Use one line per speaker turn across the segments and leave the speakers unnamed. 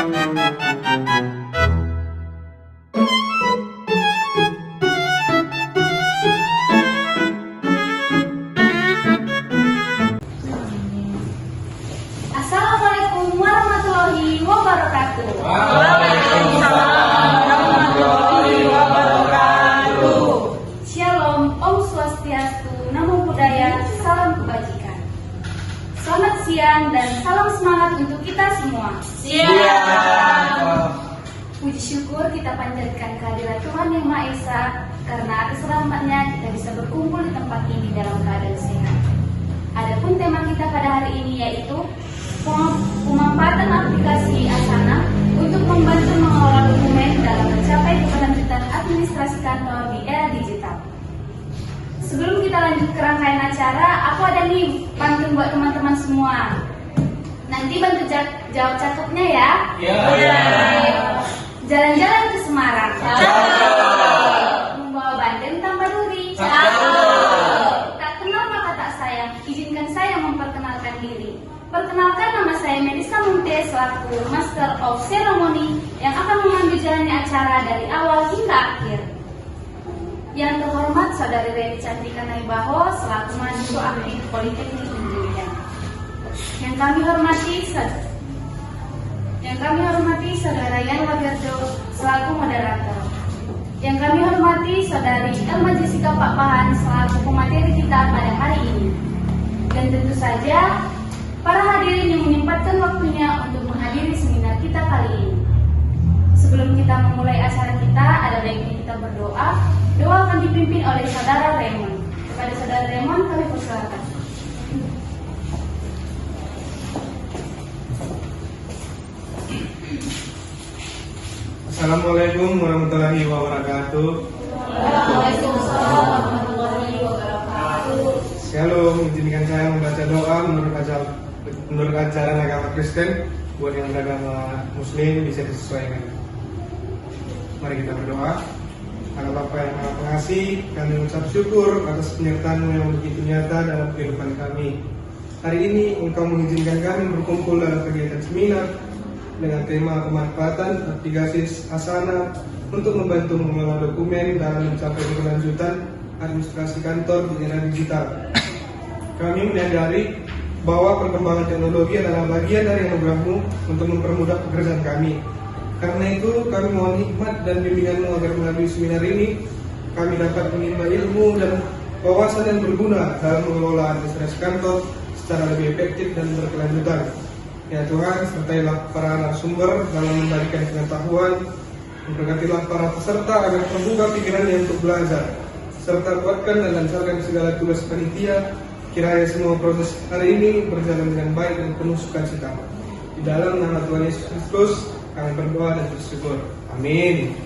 Assalamualaikum warahmatullahi wabarakatuh.
Waalaikumsalam warahmatullahi wabarakatuh.
Shalom, Om Swastiastu, Namo Buddhaya, salam kebajikan. Selamat siang dan salam semangat untuk kita semua.
Siap.
Puji syukur kita panjatkan kehadirat Tuhan Yang Maha Esa, karena atas rahmat-Nya kita bisa berkumpul di tempat ini dalam keadaan sehat. Adapun tema kita pada hari ini yaitu pemanfaatan aplikasi Asana untuk membantu mengelola dokumen dalam mencapai keberlanjutan administrasi kantor di era digital. Sebelum kita lanjut ke rangkaian acara, aku ada nih pantun buat teman-teman semua. Nanti bantu jawab cakepnya ya. Jalan-jalan ke Semarang. Membawa bandeng tanpa duri. Tak kenal maka tak sayang. Izinkan saya memperkenalkan diri. Perkenalkan, nama saya Melissa Munte selaku Master of Ceremony yang akan mengambil jalannya acara dari awal hingga akhir. Yang terhormat Saudari Reni Cantika Naibaho selaku mahasiswa aktif Politeknik Indonesia. Yang kami hormati Saudara Yan Wagerdo selaku moderator. Yang kami hormati Saudari Elma Jessica Pak Pahan selaku pemateri kita pada hari ini. Dan tentu saja para hadirin yang menyempatkan waktunya untuk menghadiri seminar kita kali ini. Sebelum kita memulai acara kita, ada baiknya kita berdoa. Doa akan dipimpin oleh Saudara Raymond. Kepada Saudara Raymond kami persilakan.
Assalamualaikum warahmatullahi wabarakatuh.
Waalaikumsalam warahmatullahi wabarakatuh.
Shalom, izinkan saya membaca doa menurut ajaran agama Kristen. Buat yang beragama Muslim bisa disesuaikan. Mari kita berdoa. Allah Bapa yang Maha Pengasih, kami mengucap syukur atas penyertaan-Mu yang begitu nyata dalam kehidupan kami. Hari ini Engkau mengizinkan kami berkumpul dalam kegiatan seminar dengan tema pemanfaatan aplikasi Asana untuk membantu mengelola dokumen dalam mencapai keberlanjutan administrasi kantor di era digital. Kami menyadari bahwa perkembangan teknologi adalah bagian dari anugerah-Mu untuk mempermudah pekerjaan kami. Karena itu kami mohon hikmat dan bimbingan-Mu agar melalui seminar ini kami dapat menimba ilmu dan wawasan yang berguna dalam mengelola administrasi kantor secara lebih efektif dan berkelanjutan. Ya Tuhan, sertailah para narasumber dalam memberikan pengetahuan, memberkatilah para peserta agar terbuka pikirannya untuk belajar, serta kuatkan dan lancarkan segala tugas panitia. Kiranya semua proses hari ini berjalan dengan baik dan penuh sukacita. Di dalam nama Tuhan Yesus Kristus kami berdoa dan bersyukur. Amin.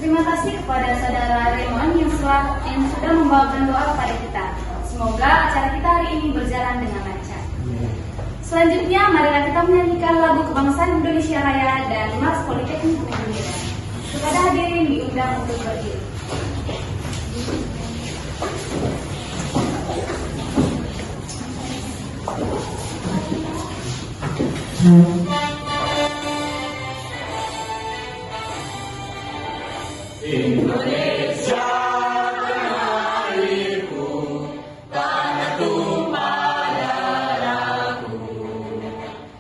Terima kasih kepada Saudara Raymond yang sudah membawakan doa kepada kita. Semoga acara kita hari ini berjalan dengan lancar. Selanjutnya, marilah kita menyanyikan lagu kebangsaan Indonesia Raya dan Mars Politeknik Indonesia. Kepada hadirin diundang untuk berdiri.
Indonesia tanah airku, tanah tumpah darahku.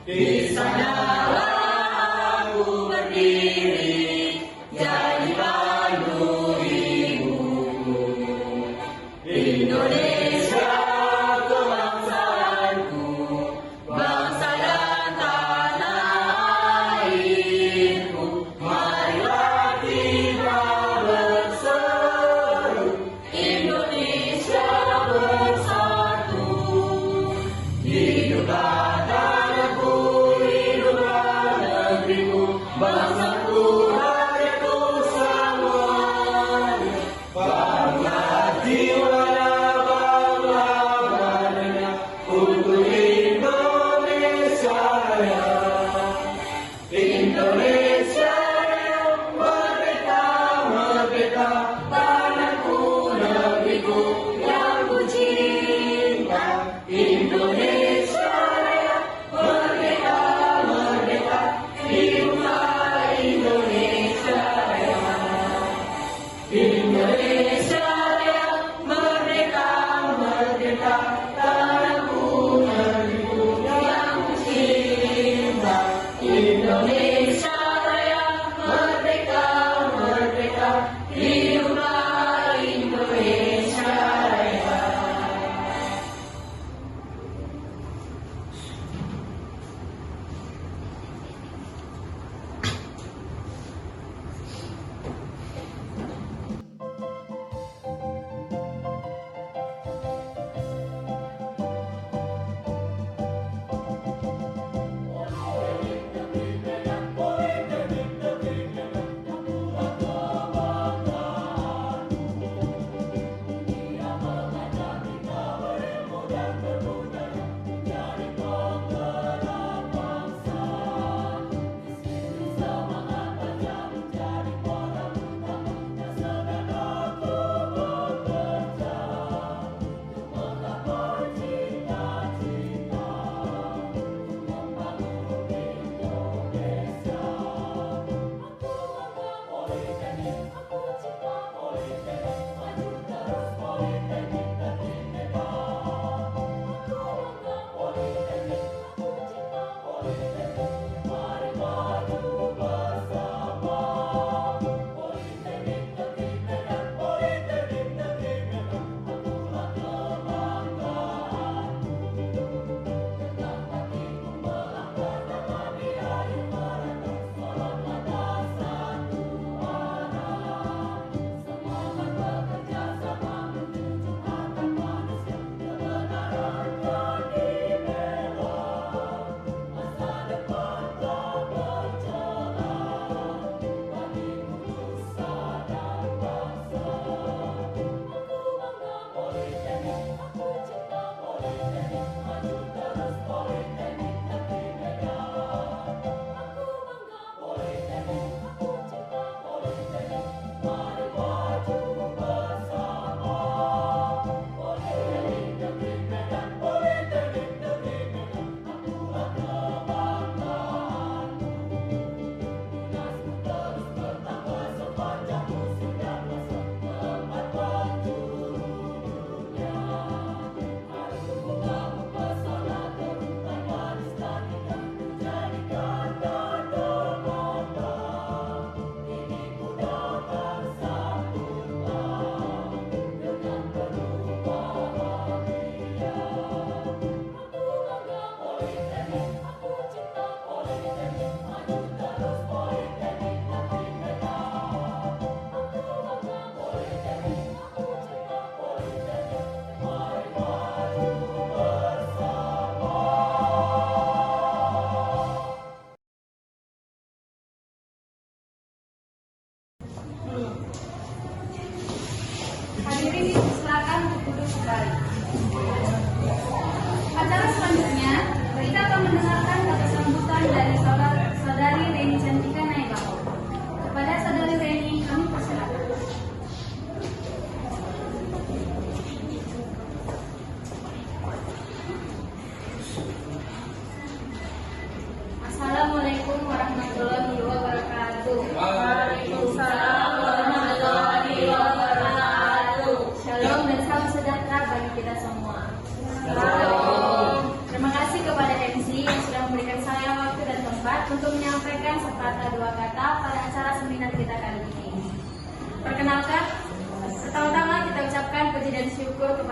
Di sanalah aku berdiri, jadi pandu ibuku. Indonesia kebangsaanku, bangsa dan tanah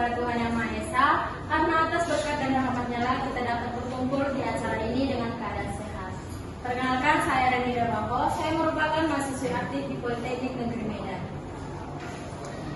kepada Tuhan Yang Maha Esa, karena atas berkat dan rahmat-Nya lah kita dapat berkumpul di acara ini dengan keadaan sehat. Perkenalkan, saya Renida Bako, saya merupakan mahasiswi aktif di Politeknik Negeri Medan.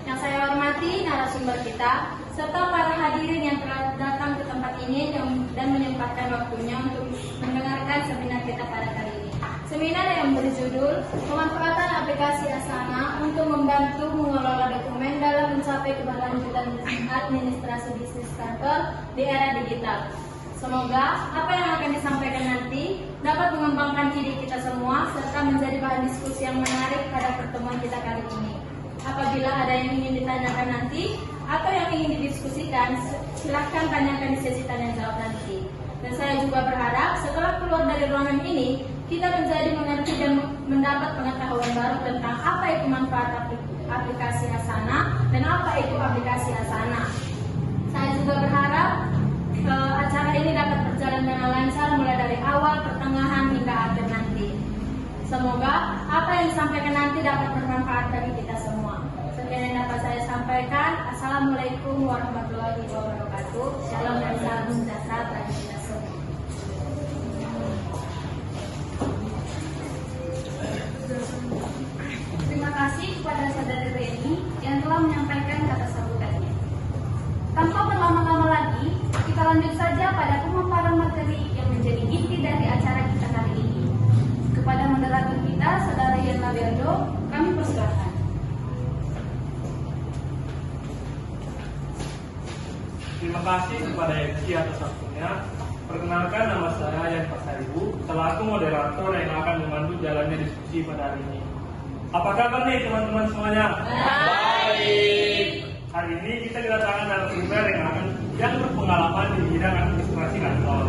Yang saya hormati narasumber kita, serta para hadirin yang telah datang ke tempat ini dan menyempatkan waktunya untuk mendengarkan seminar kita pada kali ini. Seminar yang berjudul Pemanfaatan Aplikasi Asana untuk membantu mengelola dokumen dalam mencapai keberlanjutan administrasi bisnis kantor di era digital. Semoga apa yang akan disampaikan nanti dapat mengembangkan diri kita semua serta menjadi bahan diskusi yang menarik pada pertemuan kita kali ini. Apabila ada yang ingin ditanyakan nanti atau yang ingin didiskusikan, silahkan tanyakan di sesi tanya jawab nanti. Dan saya juga berharap setelah keluar dari ruangan ini, kita menjadi mengerti dan mendapat pengetahuan baru tentang apa itu manfaat aplikasi Asana dan apa itu aplikasi Asana. Saya juga berharap acara ini dapat berjalan dengan lancar mulai dari awal, pertengahan, hingga akhir nanti. Semoga apa yang disampaikan nanti dapat bermanfaat bagi kita semua. Sekian yang dapat saya sampaikan. Assalamualaikum warahmatullahi wabarakatuh. Shalom dan salam sejahtera bagi kita semua.
Terima kasih kepada Saudara Reni yang telah menyampaikan kata sambutannya. Tanpa berlama-lama lagi, kita lanjut saja pada pemaparan materi yang menjadi inti dari acara kita kali ini. Kepada moderator kita, Saudara Yana Berdo, kami persilakan.
Terima kasih kepada MC atas waktunya. Perkenalkan, nama saya Yan Pasaribu, selaku moderator yang akan membantu jalannya diskusi pada hari ini. Apa kabar nih teman-teman semuanya?
Baik.
Hari ini kita kedatangan narasumber yang berpengalaman di bidang administrasi kantor.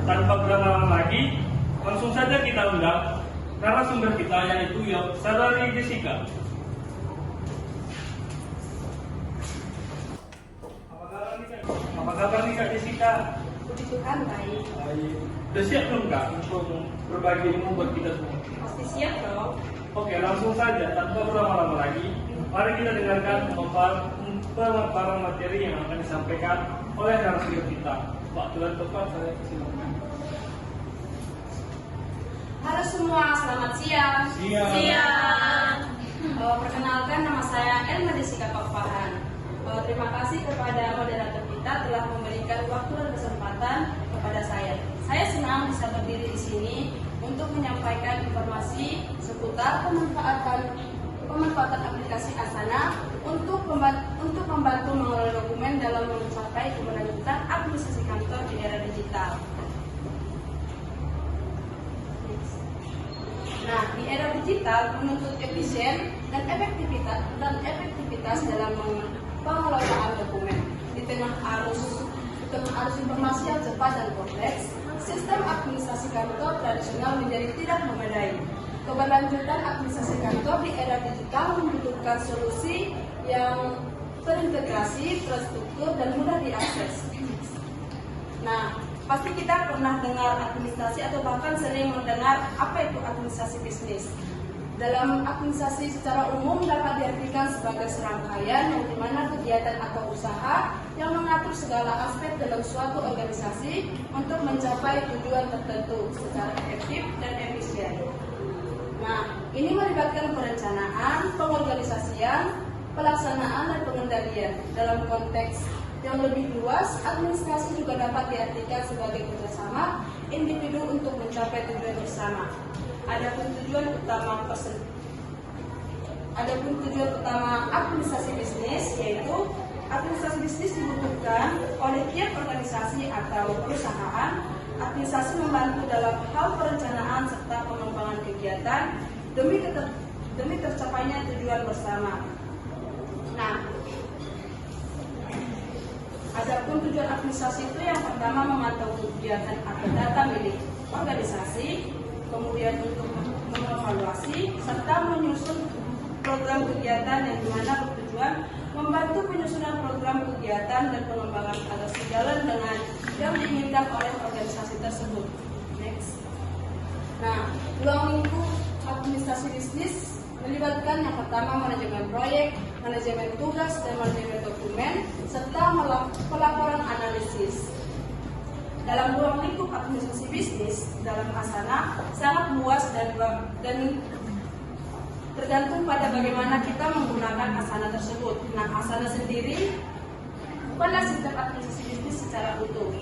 Tanpa berlama-lama lagi, langsung saja kita undang narasumber kita, yaitu Saudari Jessica. Apa kabar nih Kak Jessica?
Puji Tuhan, baik.
Baik. Udah siap belum Kak untuk berbagi ilmu buat kita semua?
Pasti siap dong.
Oke, langsung saja tanpa berlama-lama lagi, mari kita dengarkan pemaparan materi yang akan disampaikan oleh narasumber kita. Waktu dan tempat saya silakan.
Halo semua, selamat siang.
Siang.
Perkenalkan, nama saya Elma Jessica Pakpahan. Terima kasih kepada moderator kita telah memberikan waktu dan kesempatan kepada saya. Saya senang bisa berdiri di sini untuk menyampaikan informasi seputar pemanfaatan aplikasi Asana untuk membantu mengelola dokumen dalam mencapai keberlanjutan administrasi kantor di era digital. Nah, di era digital menuntut efisien dan efektivitas dalam pengelolaan dokumen. Di tengah arus informasi yang cepat dan kompleks, sistem administrasi kantor tradisional menjadi tidak memadai. Keberlanjutan administrasi kantor di era digital membutuhkan solusi yang terintegrasi, terstruktur, dan mudah diakses. Nah, pasti kita pernah dengar administrasi atau bahkan sering mendengar apa itu administrasi bisnis. Dalam administrasi secara umum dapat diartikan sebagai serangkaian yang dimana kegiatan atau usaha yang mengatur segala aspek dalam suatu organisasi untuk mencapai tujuan tertentu secara efektif dan efisien. Nah, ini melibatkan perencanaan, pengorganisasian, pelaksanaan, dan pengendalian. Dalam konteks yang lebih luas, administrasi juga dapat diartikan sebagai kerjasama individu untuk mencapai tujuan bersama. Adapun tujuan utama administrasi bisnis, yaitu administrasi bisnis dibutuhkan oleh tiap organisasi atau perusahaan. Administrasi membantu dalam hal perencanaan serta pengembangan kegiatan demi tercapainya tujuan bersama. Nah, adapun tujuan administrasi itu yang pertama memantau kegiatan atau data milik organisasi, kemudian untuk mengevaluasi serta menyusun program kegiatan yang dimana bertujuan membantu penyusunan program kegiatan dan pengembangan agar sejalan dengan yang diinginkan oleh organisasi tersebut. Next. Nah, ruang lingkup administrasi bisnis melibatkan yang pertama manajemen proyek, manajemen tugas, dan manajemen dokumen, serta pelaporan analisis. Dalam ruang lingkup administrasi bisnis, dalam Asana sangat luas dan tergantung pada bagaimana kita menggunakan Asana tersebut. Nah, Asana sendiri bukanlah sistem administrasi bisnis secara utuh,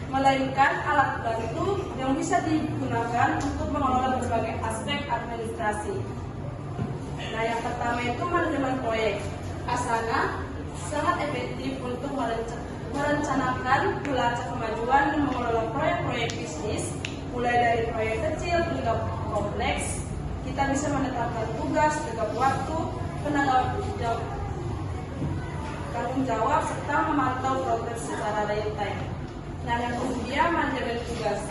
melainkan alat bantu yang bisa digunakan untuk mengelola berbagai aspek administrasi. Nah, yang pertama itu manajemen proyek. Asana sangat efektif untuk merencanakan, melacak kemajuan, dan mengelola proyek-proyek bisnis, mulai dari proyek kecil hingga kompleks. Kita bisa menetapkan tugas, tegak waktu, tanggung jawab, serta memantau progres secara real time. Nah, yang kemudian manajemen tugas.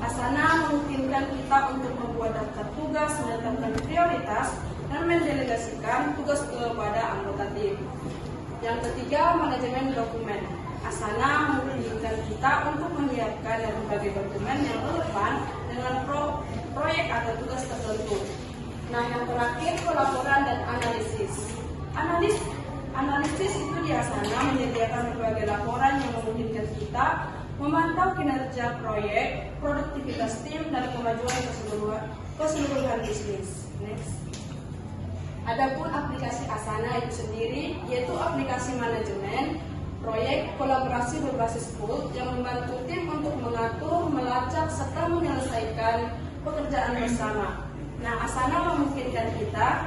Asana memungkinkan kita untuk membuat daftar tugas, menetapkan prioritas, dan mendelegasikan tugas kepada anggota tim. Yang ketiga, manajemen dokumen. Asana memungkinkan kita untuk menyiapkan berbagai dokumen yang relevan dengan proyek atau tugas tertentu. Nah, yang terakhir, pelaporan dan analisis. Analisis itu di Asana menyediakan berbagai laporan yang memungkinkan kita memantau kinerja proyek, produktivitas tim, dan kemajuan keseluruhan bisnis. Next. Adapun aplikasi Asana itu sendiri, yaitu aplikasi manajemen proyek kolaborasi berbasis pool yang membantu tim untuk mengatur, melacak, serta menyelesaikan pekerjaan bersama. Nah, Asana memungkinkan kita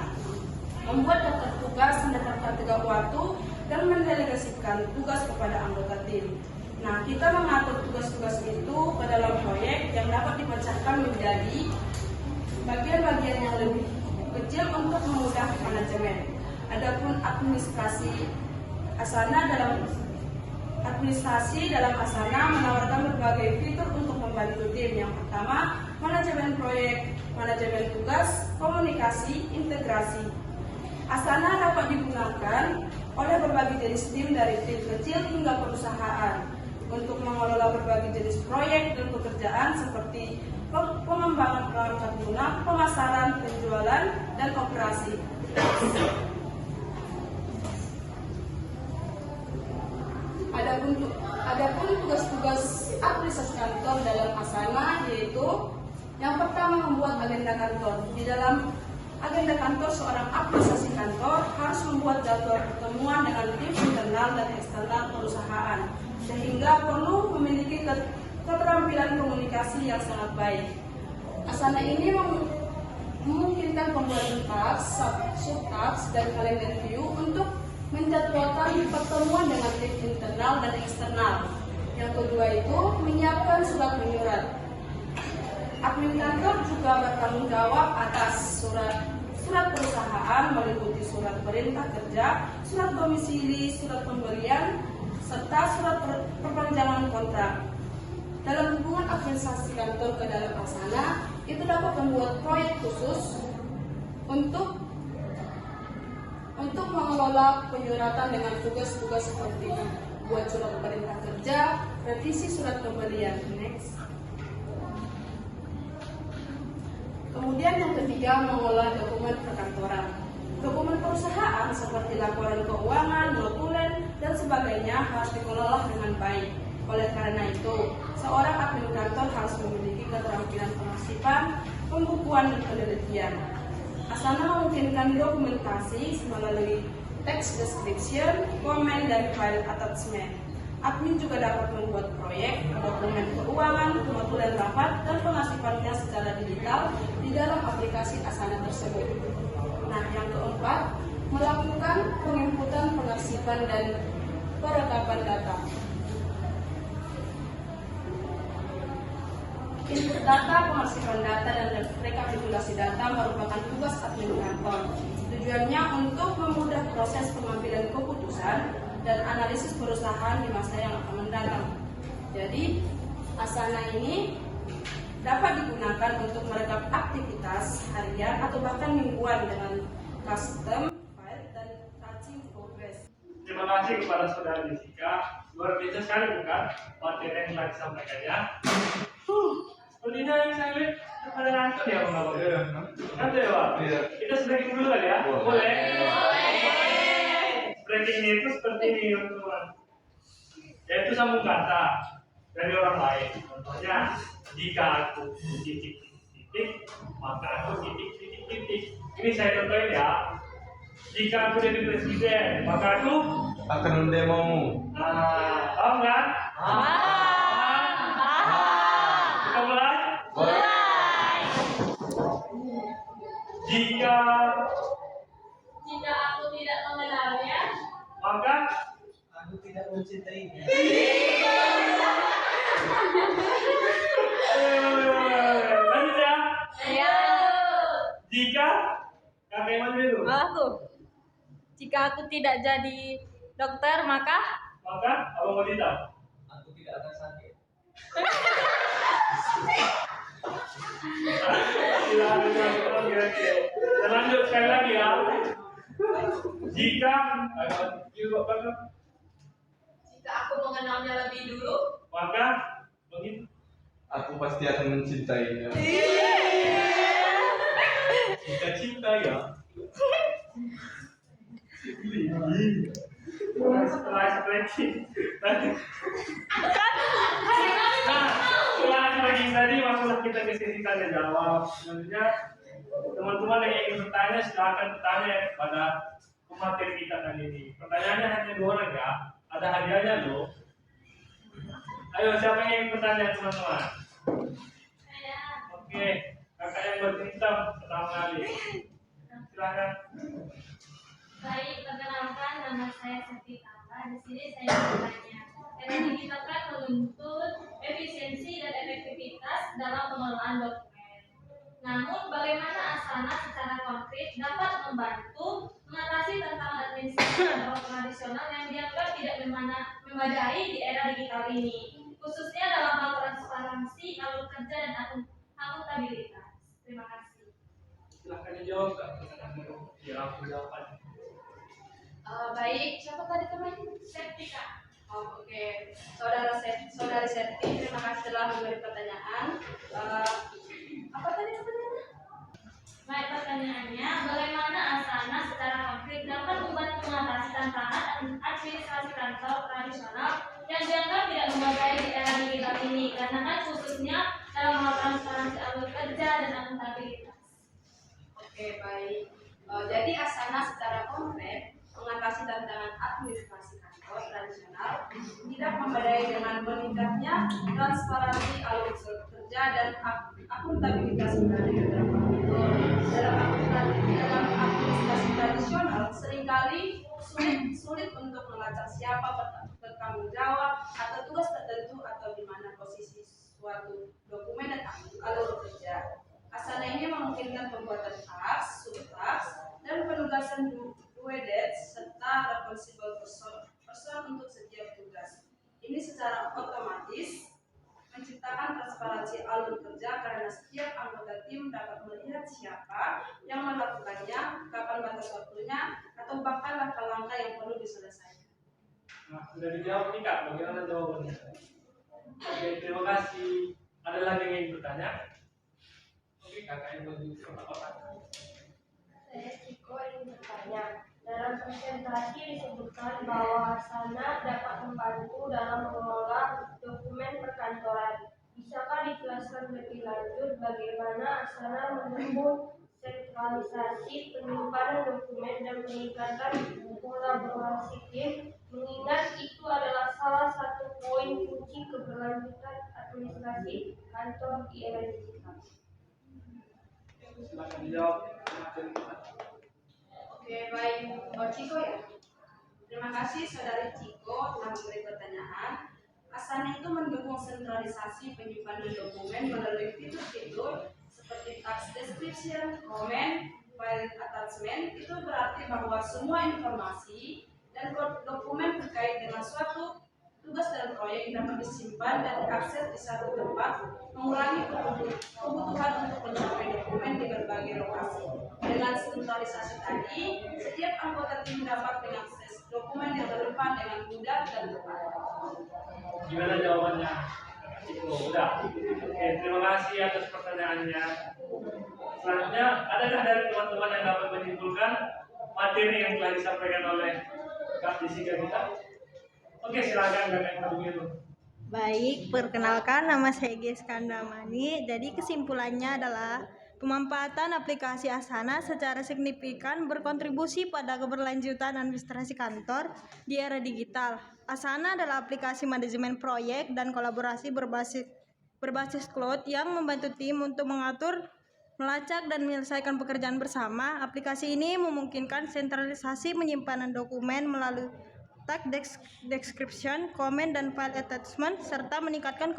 membuat daftar tugas, menetapkan tegak waktu, dan mendelegasikan tugas kepada anggota tim. Nah, kita mengatur tugas-tugas itu ke dalam proyek yang dapat dipecahkan menjadi bagian-bagian yang lebih kecil untuk memudahkan manajemen. Adapun administrasi dalam Asana menawarkan berbagai fitur untuk membantu tim. Yang pertama, manajemen proyek, manajemen tugas, komunikasi, integrasi. Asana dapat digunakan oleh berbagai jenis tim dari tim kecil hingga perusahaan untuk mengelola berbagai jenis proyek dan pekerjaan seperti pengembangan perangkat lunak, pemasaran, penjualan, dan operasi. Adapun tugas-tugas administrasi kantor dalam Asana yaitu yang pertama membuat agenda kantor. Di dalam agenda kantor, seorang administrasi kantor harus membuat jadwal pertemuan dengan tim internal dan eksternal perusahaan, sehingga perlu memiliki keterampilan komunikasi yang sangat baik. Asana ini memungkinkan pembuatan task, sub-task, dan kalender view untuk menjadwalkan pertemuan dengan tim internal dan eksternal. Yang kedua itu menyiapkan surat menyurat. Admin kantor juga bertanggung jawab atas surat perusahaan meliputi surat perintah kerja, surat domisili, surat pembelian, serta surat perpanjangan kontrak. Dalam hubungan administrasi kantor ke dalam Asana, itu dapat membuat proyek khusus untuk mengelola penyuratan dengan tugas-tugas seperti buat surat perintah kerja, revisi surat pembelian. Next. Kemudian yang ketiga, mengelola dokumen perkantoran. Dokumen perusahaan seperti laporan keuangan, notulen, dan sebagainya harus dikelola dengan baik. Oleh karena itu, seorang admin kantor harus memiliki keterampilan pengarsipan, pembukuan, dan penelitian. Asana memungkinkan dokumentasi melalui text description, komen, dan file attachment. Admin juga dapat membuat proyek, dokumen keuangan, notulen rapat, dan pengarsipannya secara digital di dalam aplikasi Asana tersebut. Nah, yang keempat, melakukan penginputan, pengarsipan, dan perekapan data. Input data, pengarsipan data, dan rekapitulasi data merupakan tugas admin kantor. Tujuannya untuk memudahkan proses pengambilan keputusan dan analisis perusahaan di masa yang akan mendatang. Jadi, Asana ini dapat digunakan untuk merekap aktivitas harian atau bahkan mingguan dengan custom file dan tracking progress.
Terima kasih kepada saudara Jessica. Luar biasa sekali bukan materi yang telah disampaikannya. Sepertinya yang saya lihat Pada ngantuk ya Bang Abang?
Iya.
Ngantuk ya Pak?
Iya.
Kita breaking dulu kali ya?
Boleh.
Breakingnya itu seperti ini teman-teman. Yaitu sambung kata dari orang lain. Contohnya, jika aku titik, maka aku titik. Ini saya contohin ya. Jika aku jadi presiden, maka aku
Akan mendemomu.
paham kan? Kita mulai. Jika
Jika aku tidak mengenalnya,
maka
Aku tidak mencintainya.
lanjut ya.
ayo.
Jika kakak Iman dulu,
Aku. Jika aku tidak jadi dokter, maka
maka abang wanita.
Aku tidak akan sakit.
Dan lanjut sekali lagi ya. Jika
jika aku mengenalnya lebih dulu,
maka begitu.
Aku pasti akan mencintainya.
Jika cinta ya. Setelah stretching. Nah, setelah stretching tadi masuklah kita ke sesi tanya jawab. Selanjutnya teman-teman yang ingin bertanya silakan bertanya kepada pemateri kita kali ini. Pertanyaannya hanya 2 orang ya. Ada hadiahnya loh. Ayo siapa yang ingin bertanya teman-teman? Oke, kakak yang bercerita pertama kali. Silakan.
baik, perkenalkan nama saya Septi Tata. Di sini saya bertanya. Teknologi kita kan menuntut efisiensi dan efektivitas dalam pengelolaan dokumen. Namun, bagaimana Asana secara konkret dapat membantu mengatasi tantangan administrasi dan tradisional yang dianggap tidak memadai di era digital ini, khususnya dalam hal transparansi, alur kerja, dan akuntabilitas. Terima kasih.
Silakan dijawab Kak. Biar aku jawaban.
Baik, siapa tadi teman?
Septika.
Oh, oke, saudari Septi, terima kasih telah memberi pertanyaan. Apa tadi pertanyaannya?
Baik, pertanyaannya, bagaimana Asana secara konkret dapat membantu mengatasi tantangan administrasi kantor tradisional yang dianggap tidak memadai di era digital ini, karena kan khususnya dalam hal transparansi alur kerja dan akuntabilitas.
Oke, baik. Jadi Asana secara konkret mengatasi tantangan administrasi kantor tradisional tidak memadai dengan meningkatnya transparansi alur kerja dan akuntabilitas berada dalam administrasi tradisional seringkali sulit untuk melacak siapa bertanggung jawab atau tugas tertentu atau di mana posisi suatu dokumen dan alur kerja. Asana ini memungkinkan pembuatan task, subtask, dan penugasan duedet serta responsible person untuk setiap tugas. Ini secara otomatis menciptakan transparansi alur kerja karena setiap anggota tim dapat melihat siapa yang melakukannya, kapan batas waktunya, atau bahkan langkah-langkah yang perlu diselesaikan.
Nah, sudah dijawab nih Kak, bagaimana jawabannya? Oke, terima kasih. Ada lagi yang ingin bertanya? Oke, kakak yang bercerita apa?
Saya Ciko ingin bertanya. Dalam presentasi disebutkan bahwa Asana dapat membantu dalam mengelola dokumen perkantoran. Bisakah dijelaskan lebih lanjut bagaimana Asana mendukung sentralisasi penyimpanan dokumen dan meningkatkan kolaborasi tim, mengingat itu adalah salah satu poin kunci keberlanjutan administrasi kantor di era digital.
Silakan dijawab.
Oke, baik. Ciko ya. Terima kasih saudari Ciko telah memberi pertanyaan. Asana itu mendukung sentralisasi penyimpanan dokumen melalui fitur-fitur seperti task description, comment, file attachment. Itu berarti bahwa semua informasi dan dokumen terkait dengan suatu tugas dan proyek dapat disimpan dan diakses di satu tempat, mengurangi kebutuhan untuk mencapai dokumen di berbagai lokasi. Dengan sentralisasi tadi, setiap anggota tim dapat mengakses dokumen yang relevan dengan mudah dan tepat.
Gimana jawabannya? Itu udah. Oke, terima kasih atas pertanyaannya. Selanjutnya, adakah dari teman-teman yang dapat menyimpulkan materi yang telah disampaikan oleh Kak Jessica kita? Oke, silakan Kakak dulu.
Baik, perkenalkan nama saya Ges Kandamani. Jadi kesimpulannya adalah pemanfaatan aplikasi Asana secara signifikan berkontribusi pada keberlanjutan administrasi kantor di era digital. Asana adalah aplikasi manajemen proyek dan kolaborasi berbasis cloud yang membantu tim untuk mengatur, melacak, dan menyelesaikan pekerjaan bersama. Aplikasi ini memungkinkan sentralisasi penyimpanan dokumen melalui task description, comment, dan file attachment, serta meningkatkan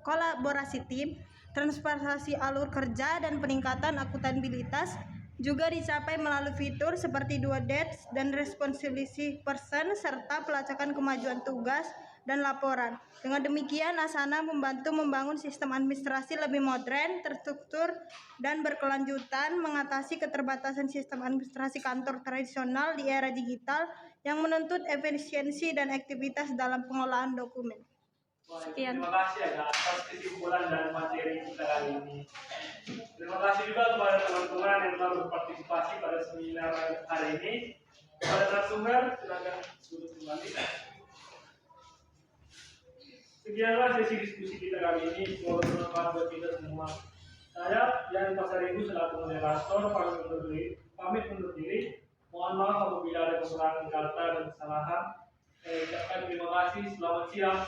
kolaborasi tim, transparansi alur kerja, dan peningkatan akuntabilitas. Juga dicapai melalui fitur seperti due dates dan responsibility person, serta pelacakan kemajuan tugas dan laporan. Dengan demikian, Asana membantu membangun sistem administrasi lebih modern, terstruktur, dan berkelanjutan, mengatasi keterbatasan sistem administrasi kantor tradisional di era digital yang menuntut efisiensi dan aktivitas dalam pengolahan dokumen. Sekian.
Terima kasih ya atas kesimpulan dan materi kita kali ini. Terima kasih juga kepada teman-teman yang telah berpartisipasi pada seminar hari ini. Pada narasumber, silakan duduk kembali. Sekianlah sesi diskusi kita kali ini. Semoga bermanfaat buat kita semua. Saya Yan Pasar Ibu selaku moderator pamit undur diri. Mohon maaf apabila ada kekurangan kata dan kesalahan. Saya ucapkan terima kasih. Selamat siang.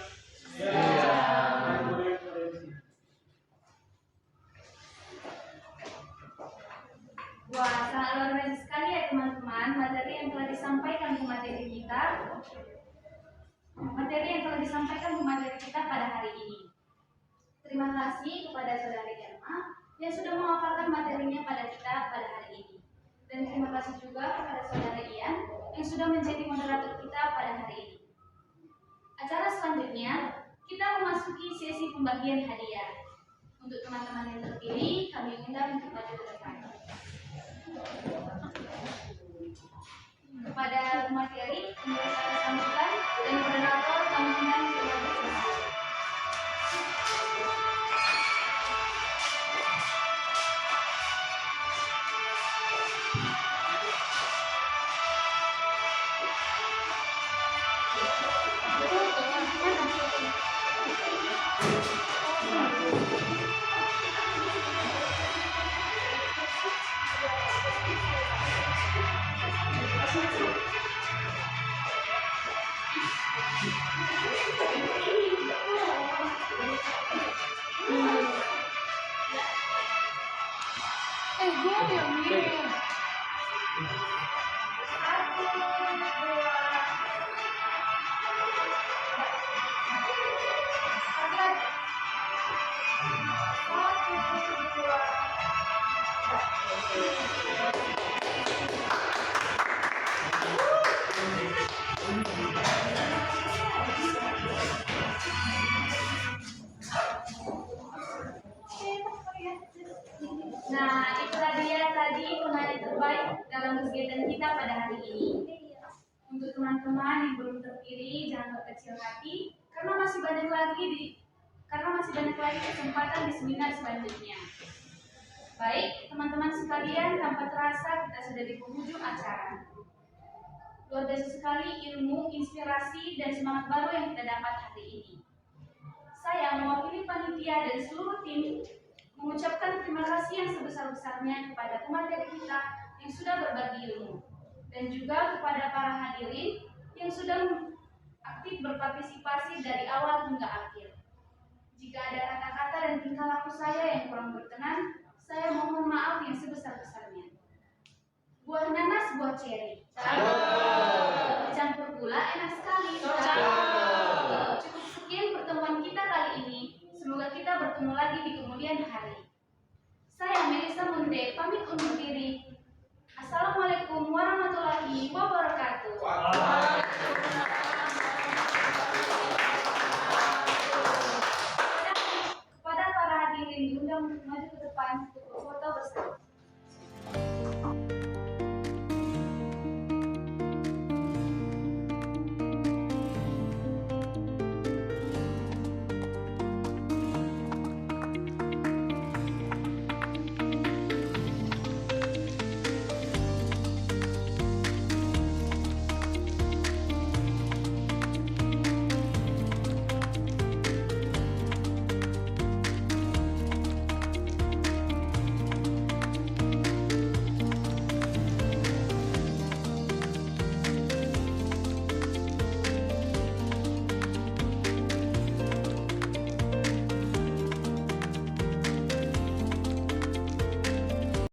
Wah, sangat luar biasa sekali ya teman-teman materi yang telah disampaikan di materi kita. Materi yang telah disampaikan di materi kita pada hari ini. Terima kasih kepada Saudari Irma yang sudah memaparkan materinya pada kita pada hari ini. Dan terima kasih juga kepada Saudara Ian yang sudah menjadi moderator kita pada hari ini. Acara selanjutnya, kita memasuki sesi pembagian hadiah. Untuk teman-teman yang terpilih, kami undang untuk maju ke depan. Kepada materi, menurut saya sambutan dan moderator, kami undang untuk maju ke depan. Nah, itulah dia tadi penanya terbaik dalam kegiatan kita pada hari ini. Untuk teman-teman yang belum terpilih, jangan berkecil hati karena masih banyak lagi kesempatan di seminar selanjutnya. Baik, teman-teman sekalian, tanpa terasa kita sudah di penghujung acara. Luar biasa sekali ilmu, inspirasi, dan semangat baru yang kita dapat hari ini. Saya mewakili panitia dan seluruh tim mengucapkan terima kasih yang sebesar-besarnya kepada pemateri kita yang sudah berbagi ilmu, dan juga kepada para hadirin yang sudah aktif berpartisipasi dari awal hingga akhir. Jika ada kata-kata dan tingkah laku saya yang kurang berkenan, saya mohon maaf yang sebesar-besarnya. Buah nanas, buah ceri, campur gula, enak sekali. Cukup sekian pertemuan kita kali ini. Semoga kita bertemu lagi di kemudian hari. Saya Melisa Munte, pamit undur diri. Assalamualaikum warahmatullahi wabarakatuh. Kepada para hadirin diundang untuk maju ke depan untuk berfoto